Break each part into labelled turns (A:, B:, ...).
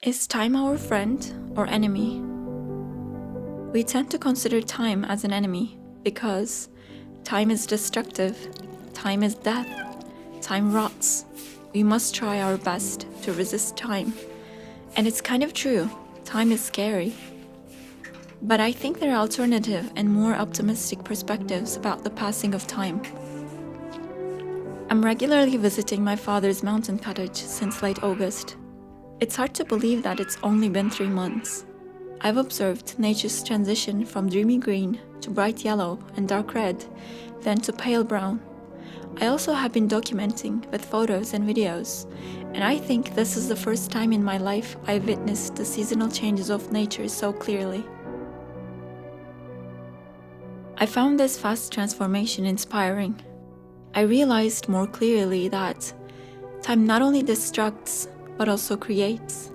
A: Is time our friend or enemy? We tend to consider time as an enemy because time is destructive, time is death, time rots. We must try our best to resist time. And it's kind of true, time is scary. But I think there are alternative and more optimistic perspectives about the passing of time. I'm regularly visiting my father's mountain cottage since late August. It's hard to believe that it's only been 3 months. I've observed nature's transition from dreamy green to bright yellow and dark red, then to pale brown. I also have been documenting with photos and videos, and I think this is the first time in my life I've witnessed the seasonal changes of nature so clearly. I found this fast transformation inspiring. I realized more clearly that time not only destructs, but also creates.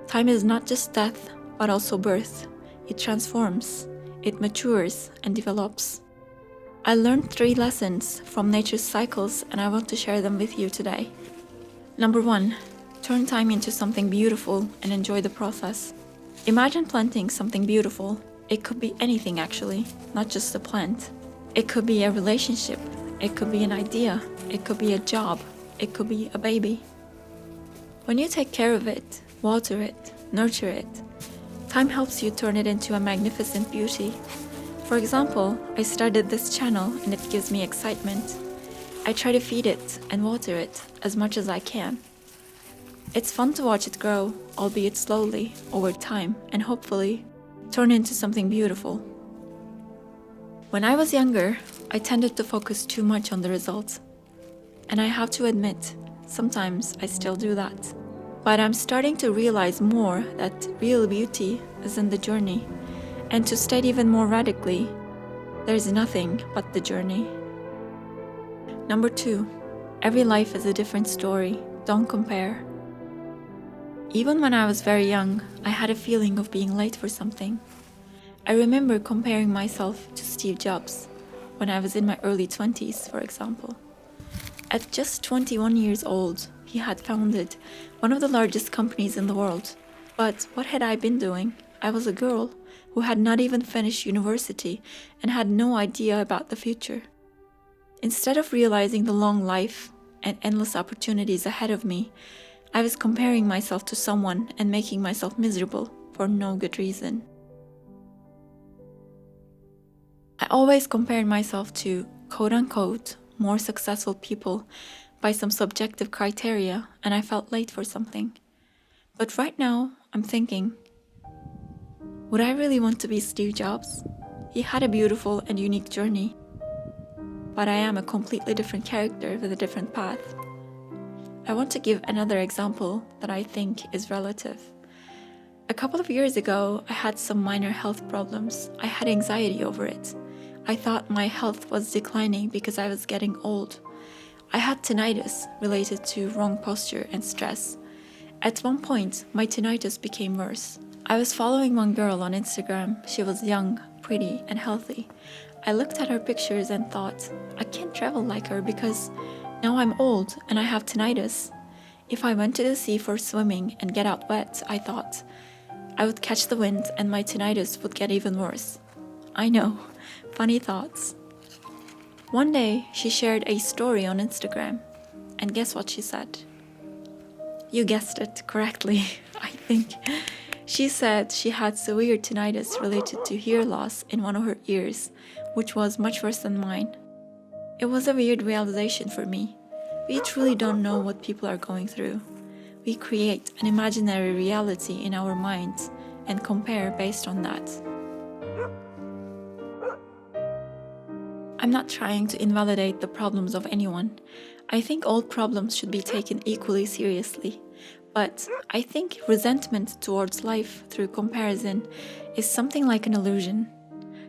A: Time is not just death, but also birth. It transforms, it matures and develops. I learned 3 lessons from nature's cycles and I want to share them with you today. Number 1, turn time into something beautiful and enjoy the process. Imagine planting something beautiful. It could be anything actually, not just a plant. It could be a relationship, it could be an idea, it could be a job, it could be a baby. When you take care of it, water it, nurture it, time helps you turn it into a magnificent beauty. For example, I started this channel and it gives me excitement. I try to feed it and water it as much as I can. It's fun to watch it grow, albeit slowly, over time, and hopefully turn into something beautiful. When I was younger, I tended to focus too much on the results. And I have to admit, sometimes I still do that. But I'm starting to realize more that real beauty is in the journey. And to state even more radically, there's nothing but the journey. Number 2, every life is a different story. Don't compare. Even when I was very young, I had a feeling of being late for something. I remember comparing myself to Steve Jobs when I was in my early 20s, for example. At just 21 years old, he had founded one of the largest companies in the world. But what had I been doing? I was a girl who had not even finished university and had no idea about the future. Instead of realizing the long life and endless opportunities ahead of me, I was comparing myself to someone and making myself miserable for no good reason. I always compared myself to quote-unquote more successful people by some subjective criteria, and I felt late for something. But right now, I'm thinking, would I really want to be Steve Jobs? He had a beautiful and unique journey, but I am a completely different character with a different path. I want to give another example that I think is relative. A couple of years ago, I had some minor health problems. I had anxiety over it. I thought my health was declining because I was getting old. I had tinnitus related to wrong posture and stress. At one point, my tinnitus became worse. I was following one girl on Instagram. She was young, pretty, and healthy. I looked at her pictures and thought, I can't travel like her because now I'm old and I have tinnitus. If I went to the sea for swimming and get out wet, I thought, I would catch the wind and my tinnitus would get even worse. I know, funny thoughts. One day, she shared a story on Instagram, and guess what she said? You guessed it correctly, I think. She said she had severe tinnitus related to hear loss in one of her ears, which was much worse than mine. It was a weird realization for me. We truly don't know what people are going through. We create an imaginary reality in our minds and compare based on that. I'm not trying to invalidate the problems of anyone. I think all problems should be taken equally seriously. But I think resentment towards life through comparison is something like an illusion.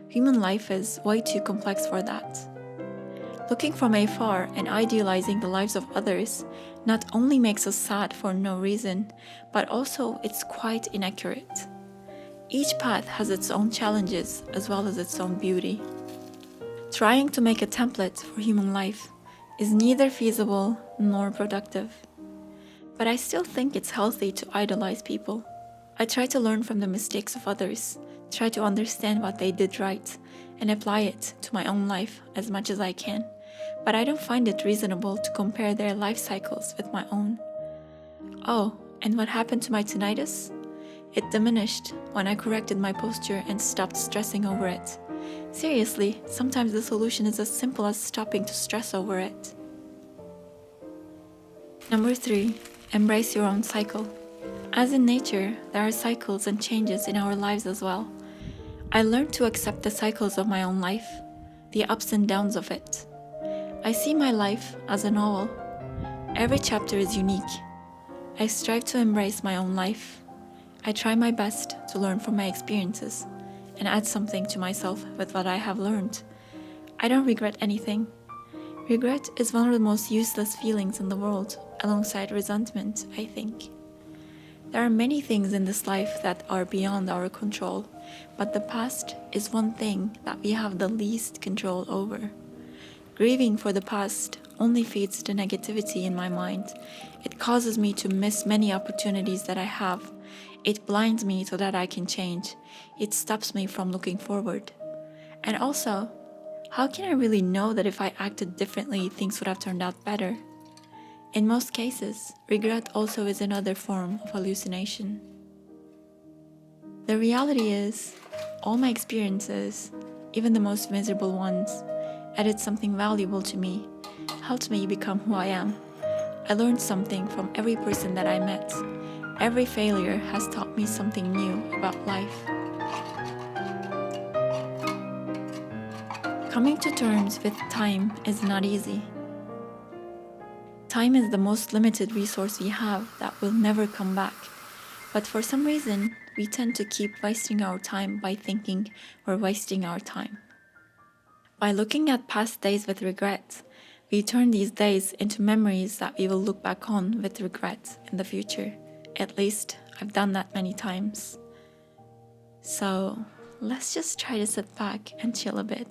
A: Human life is way too complex for that. Looking from afar and idealizing the lives of others not only makes us sad for no reason, but also it's quite inaccurate. Each path has its own challenges as well as its own beauty. Trying to make a template for human life is neither feasible nor productive. But I still think it's healthy to idolize people. I try to learn from the mistakes of others, try to understand what they did right, and apply it to my own life as much as I can. But I don't find it reasonable to compare their life cycles with my own. Oh, and what happened to my tinnitus? It diminished when I corrected my posture and stopped stressing over it. Seriously, sometimes the solution is as simple as stopping to stress over it. Number 3, embrace your own cycle. As in nature, there are cycles and changes in our lives as well. I learned to accept the cycles of my own life, the ups and downs of it. I see my life as a novel. Every chapter is unique. I strive to embrace my own life. I try my best to learn from my experiences and add something to myself with what I have learned. I don't regret anything. Regret is one of the most useless feelings in the world, alongside resentment, I think. There are many things in this life that are beyond our control, but the past is one thing that we have the least control over. Grieving for the past only feeds the negativity in my mind. It causes me to miss many opportunities that I have. It blinds me so that I can change. It stops me from looking forward. And also, how can I really know that if I acted differently, things would have turned out better? In most cases, regret also is another form of hallucination. The reality is, all my experiences, even the most miserable ones, added something valuable to me, helped me become who I am. I learned something from every person that I met. Every failure has taught me something new about life. Coming to terms with time is not easy. Time is the most limited resource we have that will never come back. But for some reason, we tend to keep wasting our time by thinking we're wasting our time. By looking at past days with regret, we turn these days into memories that we will look back on with regret in the future. At least, I've done that many times. So, let's just try to sit back and chill a bit.